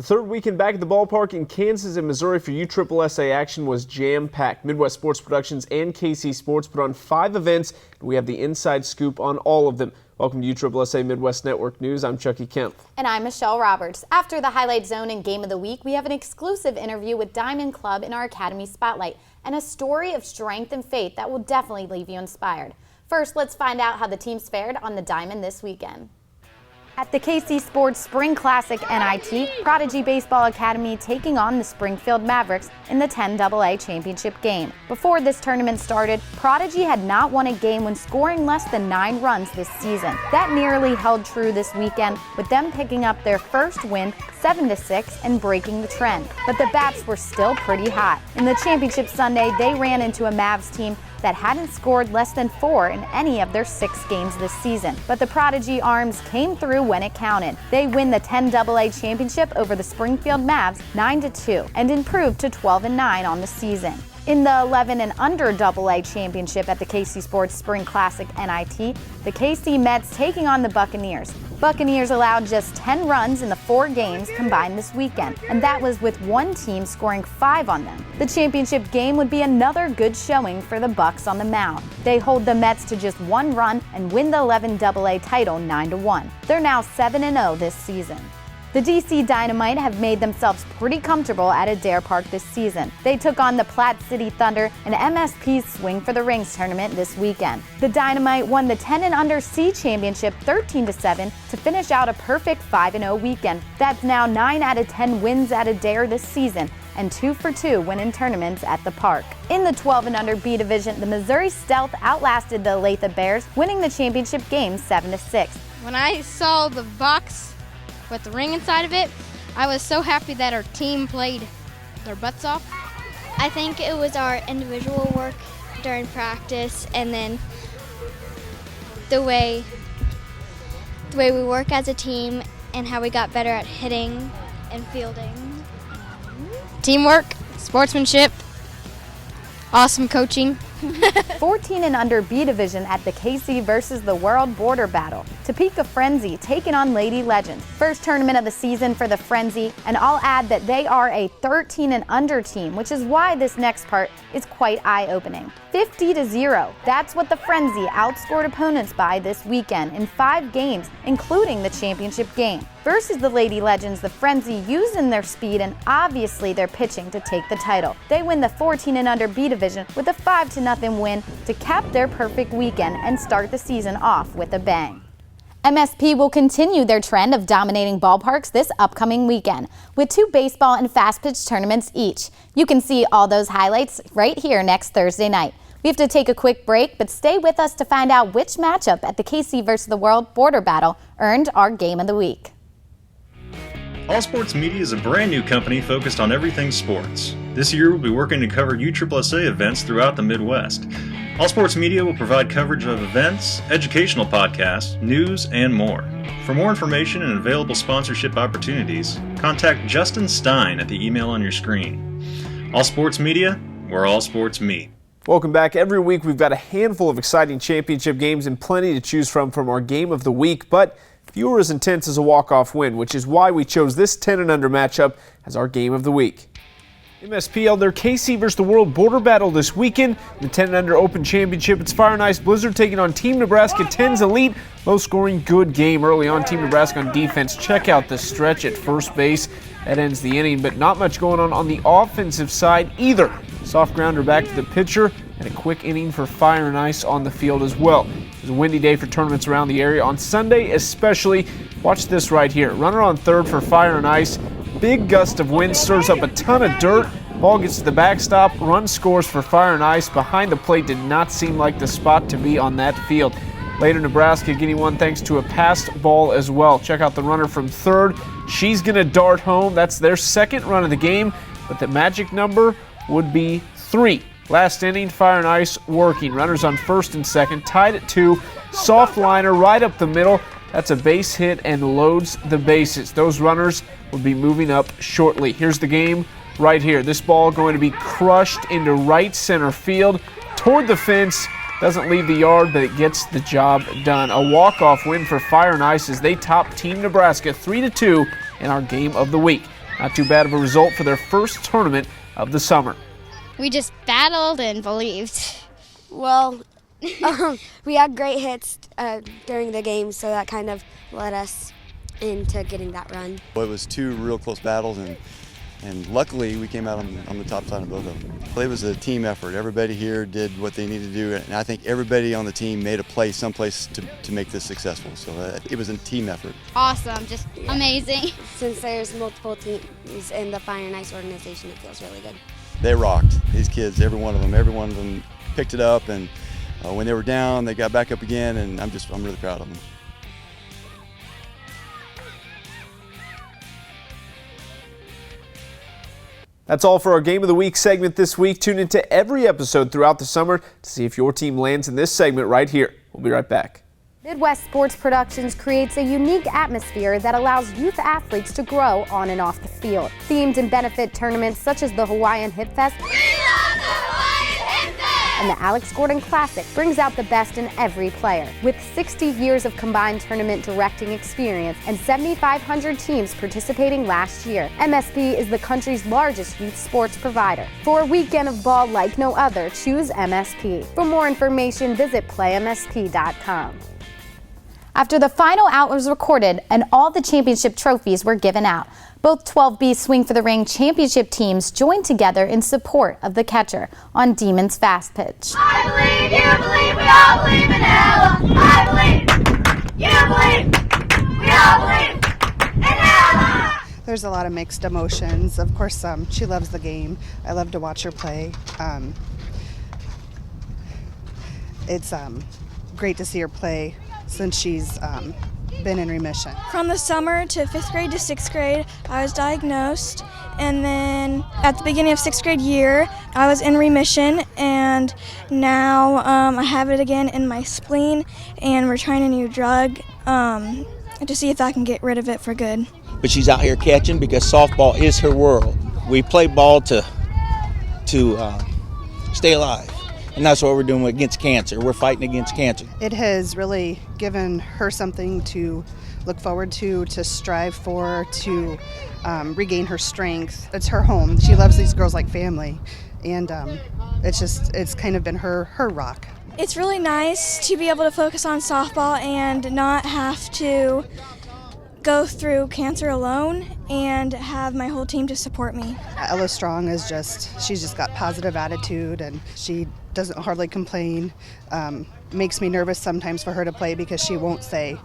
The third weekend back at the ballpark in Kansas and Missouri for USSSA action was jam-packed. Midwest Sports Productions and KC Sports put on 5 events, and we have the inside scoop on all of them. Welcome to USSSA Midwest Network News. I'm Chucky Kemp. And I'm Michelle Roberts. After the Highlight Zone and Game of the Week, we have an exclusive interview with Diamond Club in our Academy Spotlight and a story of strength and faith that will definitely leave you inspired. First, let's find out how the teams fared on the diamond this weekend. At the KC Sports Spring Classic NIT, Prodigy Baseball Academy taking on the Springfield Mavericks in the 10AA championship game. Before this tournament started, Prodigy had not won a game when scoring less than 9 runs this season. That nearly held true this weekend, with them picking up their first win 7-6 and breaking the trend. But the bats were still pretty hot. In the championship Sunday, they ran into a Mavs team that hadn't scored less than 4 in any of their 6 games this season. But the Prodigy Arms came through when it counted. They win the 10AA championship over the Springfield Mavs 9-2 and improved to 12-9 on the season. In the 11 and under AA championship at the KC Sports Spring Classic NIT, the KC Mets taking on the Buccaneers. Buccaneers allowed just 10 runs in the 4 games combined this weekend, and that was with one team scoring 5 on them. The championship game would be another good showing for the Bucs on the mound. They hold the Mets to just 1 run and win the 11AA title 9-1. They're now 7-0 this season. The DC Dynamite have made themselves pretty comfortable at Adair Park this season. They took on the Platte City Thunder in MSP's Swing for the Rings tournament this weekend. The Dynamite won the 10 and under C championship 13-7 to finish out a perfect 5-0 weekend. That's now 9 out of 10 wins at Adair this season and 2 for 2 winning tournaments at the park. In the 12 and under B division, the Missouri Stealth outlasted the Olathe Bears, winning the championship game 7-6. When I saw the box with the ring inside of it, I was so happy that our team played their butts off. I think it was our individual work during practice, and then the way we work as a team and how we got better at hitting and fielding. Teamwork, sportsmanship, awesome coaching. 14 and under B division at the KC versus the World Border Battle. Topeka Frenzy taking on Lady Legends. First tournament of the season for the Frenzy, and I'll add that they are a 13 and under team, which is why this next part is quite eye-opening. 50-0. That's what the Frenzy outscored opponents by this weekend in 5 games, including the championship game. Versus the Lady Legends, the Frenzy using their speed and obviously their pitching to take the title. They win the 14 and under B division with a 5-0 win to cap their perfect weekend and start the season off with a bang. MSP will continue their trend of dominating ballparks this upcoming weekend with 2 baseball and fast pitch tournaments each. You can see all those highlights right here next Thursday night. We have to take a quick break, but stay with us to find out which matchup at the KC versus the World Border Battle earned our Game of the Week. All Sports Media is a brand new company focused on everything sports. This year we'll be working to cover USSSA events throughout the Midwest. All Sports Media will provide coverage of events, educational podcasts, news, and more. For more information and available sponsorship opportunities, contact Justin Stein at the email on your screen. All Sports Media, where all sports meet. Welcome back. Every week we've got a handful of exciting championship games and plenty to choose from our Game of the Week, but few are as intense as a walk-off win, which is why we chose this 10 and under matchup as our Game of the Week. MSP held their KC versus the World Border Battle this weekend. The 10 and under Open Championship, it's Fire and Ice Blizzard taking on Team Nebraska 10's Elite. Low-scoring, good game early on. Team Nebraska on defense. Check out the stretch at first base. That ends the inning, but not much going on the offensive side either. Soft grounder back to the pitcher, and a quick inning for Fire and Ice on the field as well. It was a windy day for tournaments around the area on Sunday especially. Watch this right here. Runner on third for Fire and Ice. Big gust of wind stirs up a ton of dirt. Ball gets to the backstop. Run scores for Fire and Ice. Behind the plate did not seem like the spot to be on that field. Later, Nebraska getting one thanks to a passed ball as well. Check out the runner from third. She's going to dart home. That's their second run of the game, but the magic number would be 3. Last inning, Fire and Ice working. Runners on first and second, tied at 2. Soft liner right up the middle. That's a base hit and loads the bases. Those runners will be moving up shortly. Here's the game right here. This ball going to be crushed into right center field toward the fence. Doesn't leave the yard, but it gets the job done. A walk-off win for Fire and Ice as they top Team Nebraska 3-2 in our Game of the Week. Not too bad of a result for their first tournament of the summer. We just battled and believed. Well, we had great hits during the game, so that kind of led us into getting that run. Well, it was two real close battles, and luckily we came out on the top side of both of them. It was a team effort. Everybody here did what they needed to do, and I think everybody on the team made a play someplace to make this successful. So it was a team effort. Awesome, just amazing. Since there's multiple teams in the Fire and Ice organization, it feels really good. They rocked. These kids, every one of them picked it up, and when they were down, they got back up again, and I'm really proud of them. That's all for our Game of the Week segment this week. Tune into every episode throughout the summer to see if your team lands in this segment right here. We'll be right back. Midwest Sports Productions creates a unique atmosphere that allows youth athletes to grow on and off the field. Themed and benefit tournaments such as the Hawaiian Hip Fest and the Alex Gordon Classic brings out the best in every player. With 60 years of combined tournament directing experience and 7,500 teams participating last year, MSP is the country's largest youth sports provider. For a weekend of ball like no other, choose MSP. For more information, visit playmsp.com. After the final out was recorded and all the championship trophies were given out, both 12B Swing for the Ring championship teams joined together in support of the catcher on Demon's Fast Pitch. I believe, you believe, we all believe in Ella. I believe, you believe, we all believe in Ella. There's a lot of mixed emotions. Of course, she loves the game. I love to watch her play. It's great to see her play since she's been in remission. From the summer to 5th grade to 6th grade, I was diagnosed, and then at the beginning of 6th grade year, I was in remission, and now I have it again in my spleen, and we're trying a new drug to see if I can get rid of it for good. But she's out here catching because softball is her world. We play ball to stay alive. And that's what we're doing against cancer. We're fighting against cancer. It has really given her something to look forward to strive for, to regain her strength. It's her home. She loves these girls like family, and it's kind of been her rock. It's really nice to be able to focus on softball and not have to go through cancer alone and have my whole team to support me. Ella Strong is she's just got positive attitude, and she doesn't hardly complain. Makes me nervous sometimes for her to play because she won't say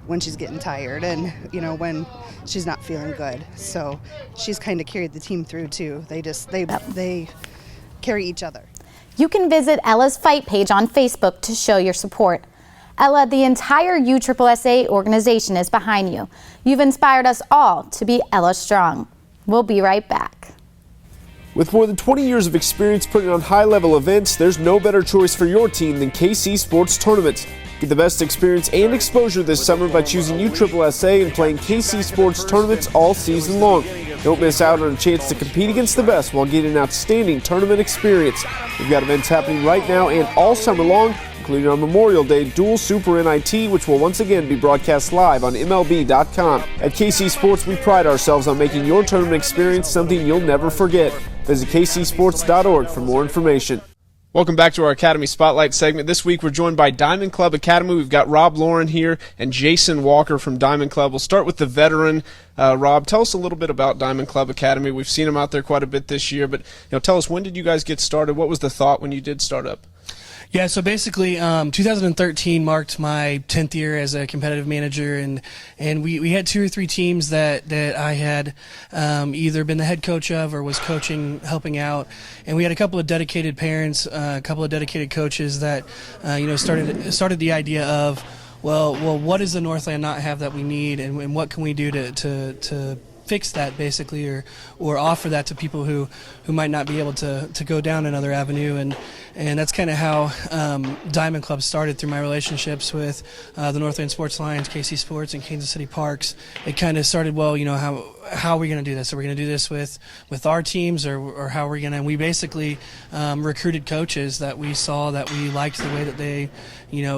when she's getting tired and when she's not feeling good. So she's kind of carried the team through too. They carry each other. You can visit Ella's Fight page on Facebook to show your support. Ella, the entire USSSA organization is behind you. You've inspired us all to be Ella Strong. We'll be right back. With more than 20 years of experience putting on high-level events, there's no better choice for your team than KC Sports Tournaments. Get the best experience and exposure this summer by choosing USSSA and playing KC Sports Tournaments all season long. Don't miss out on a chance to compete against the best while getting an outstanding tournament experience. We've got events happening right now and all summer long, including our Memorial Day Dual Super NIT, which will once again be broadcast live on MLB.com. At KC Sports, we pride ourselves on making your tournament experience something you'll never forget. Visit kcsports.org for more information. Welcome back to our Academy Spotlight segment. This week we're joined by Diamond Club Academy. We've got Rob Lauren here and Jason Walker from Diamond Club. We'll start with the veteran. Rob, tell us a little bit about Diamond Club Academy. We've seen them out there quite a bit this year, but tell us, when did you guys get started? What was the thought when you did start up? Yeah, so basically 2013 marked my 10th year as a competitive manager, and we had 2 or 3 teams that I had either been the head coach of or was coaching, helping out, and we had a couple of dedicated parents, a couple of dedicated coaches that started the idea of, well, what does the Northland not have that we need, and what can we do to fix that, basically, or offer that to people who might not be able to go down another avenue. that's kind of how Diamond Club started, through my relationships with the Northland Sports Alliance, KC Sports, and Kansas City Parks. It kind of started, well, how are we going to do this? Are we going to do this with our teams, or how are we going to? And we basically recruited coaches that we saw that we liked the way that they,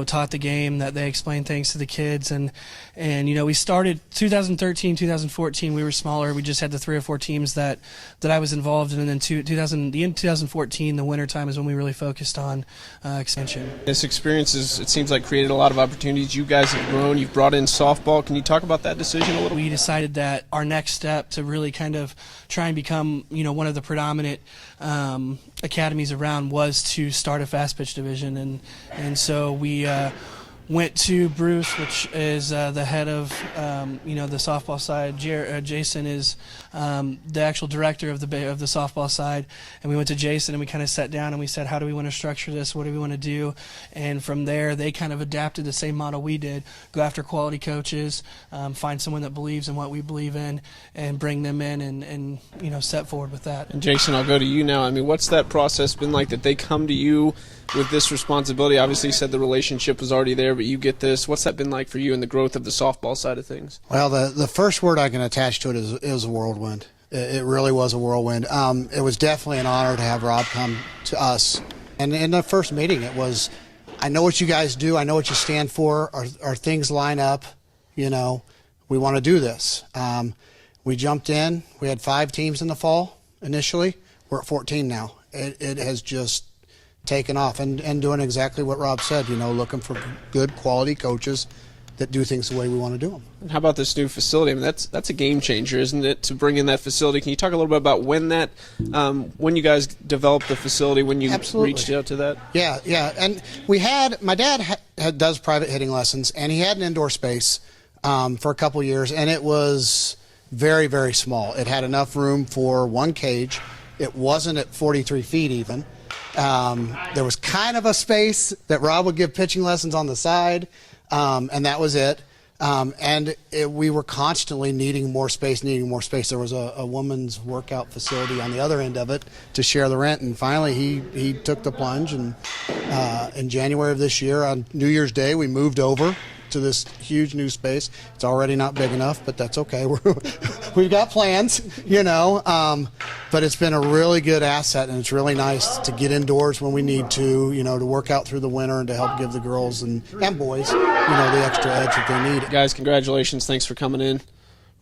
taught the game, that they explained things to the kids, and we started 2013, 2014. We were smaller. We just had the 3 or 4 teams that I was involved in, and then 2014, the winter time, is when we really focused on expansion. This experience it seems like created a lot of opportunities. You guys have grown. You've brought in softball. Can you talk about that decision a little? We decided that our next step to really kind of try and become, one of the predominant academies around was to start a fast pitch division, and so we went to Bruce, which is the head of the softball side. Jason is the actual director of the softball side, and we went to Jason and we kind of sat down and we said, how do we want to structure this? What do we want to do? And from there, they kind of adapted the same model we did: go after quality coaches, find someone that believes in what we believe in, and bring them in and set forward with that. And Jason, I'll go to you now. I mean, what's that process been like, that they come to you with this responsibility? Obviously, you said the relationship was already there, but you get this. What's that been like for you in the growth of the softball side of things? Well, the first word I can attach to it is a whirlwind. It really was a whirlwind. It was definitely an honor to have Rob come to us. And in the first meeting, it was, I know what you guys do. I know what you stand for. Our things line up. We want to do this. We jumped in. We had 5 teams in the fall initially. We're at 14 now. It has just taken off and doing exactly what Rob said, looking for good quality coaches that do things the way we want to do them. And how about this new facility? I mean, that's a game changer, isn't it, to bring in that facility? Can you talk a little bit about when you guys developed the facility, when you Absolutely. reached out to that? Yeah. And my dad does private hitting lessons, and he had an indoor space for a couple years, and it was very, very small. It had enough room for 1 cage. It wasn't at 43 feet even. There was kind of a space that Rob would give pitching lessons on the side, and that was it. We were constantly needing more space. There was a woman's workout facility on the other end of it to share the rent, and finally he took the plunge, and in January of this year, on New Year's Day, we moved over to this huge new space. It's already not big enough, but that's okay. We've got plans, but it's been a really good asset, and it's really nice to get indoors when we need to work out through the winter and to help give the girls and boys, the extra edge that they need. Guys, congratulations. Thanks for coming in.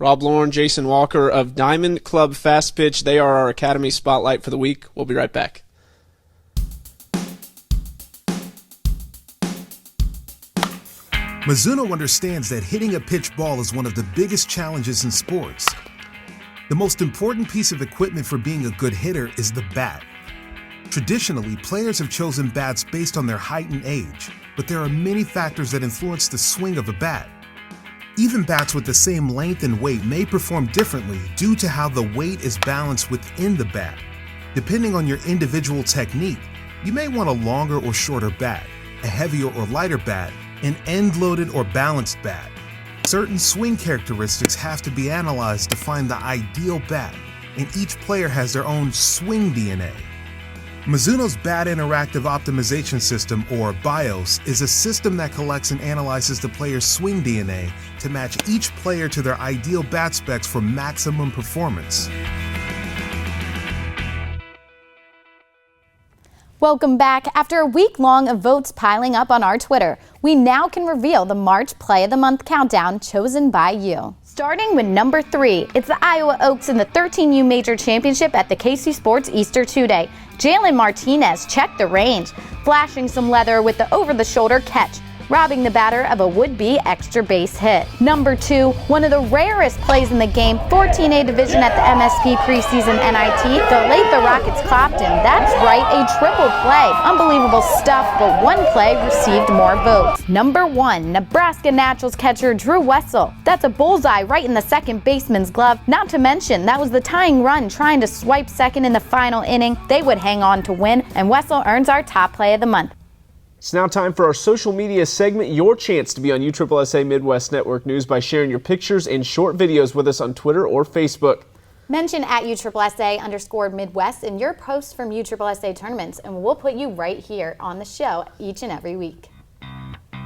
Rob Lauren, Jason Walker of Diamond Club Fast Pitch. They are our Academy Spotlight for the week. We'll be right back. Mizuno understands that hitting a pitch ball is one of the biggest challenges in sports. The most important piece of equipment for being a good hitter is the bat. Traditionally, players have chosen bats based on their height and age, but there are many factors that influence the swing of a bat. Even bats with the same length and weight may perform differently due to how the weight is balanced within the bat. Depending on your individual technique, you may want a longer or shorter bat, a heavier or lighter bat, an end-loaded or balanced bat. Certain swing characteristics have to be analyzed to find the ideal bat, and each player has their own swing DNA. Mizuno's Bat Interactive Optimization System, or BIOS, is a system that collects and analyzes the player's swing DNA to match each player to their ideal bat specs for maximum performance. Welcome back. After a week long of votes piling up on our Twitter, we now can reveal the March Play of the Month countdown chosen by you. Starting with number 3, it's the Iowa Oaks in the 13U Major Championship at the KC Sports Easter 2-Day. Jalen Martinez checked the range, flashing some leather with the over-the-shoulder catch, robbing the batter of a would-be extra base hit. Number 2, one of the rarest plays in the game, 14A division at the MSP preseason NIT, the Latha Rockets clapped him. That's right, a triple play. Unbelievable stuff, but one play received more votes. Number 1, Nebraska Naturals catcher Drew Wessel. That's a bullseye right in the second baseman's glove. Not to mention, that was the tying run trying to swipe second in the final inning. They would hang on to win, and Wessel earns our top play of the month. It's now time for our social media segment, your chance to be on USSSA Midwest Network News by sharing your pictures and short videos with us on Twitter or Facebook. Mention at USSSA_Midwest in your posts from USSSA tournaments, and we'll put you right here on the show each and every week.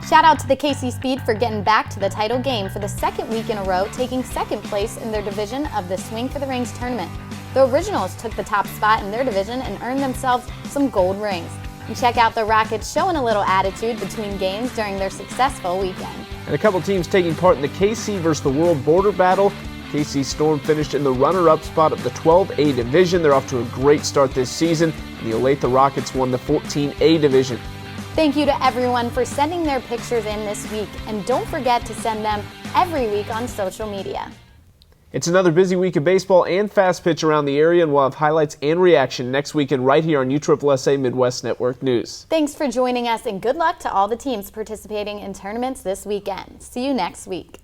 Shout out to the KC Speed for getting back to the title game for the second week in a row, taking second place in their division of the Swing for the Rings tournament. The Originals took the top spot in their division and earned themselves some gold rings. And check out the Rockets showing a little attitude between games during their successful weekend. And a couple teams taking part in the KC versus the World Border Battle. KC Storm finished in the runner-up spot of the 12A division. They're off to a great start this season. And the Olathe Rockets won the 14A division. Thank you to everyone for sending their pictures in this week, and don't forget to send them every week on social media. It's another busy week of baseball and fast pitch around the area, and we'll have highlights and reaction next weekend right here on USSSA Midwest Network News. Thanks for joining us, and good luck to all the teams participating in tournaments this weekend. See you next week.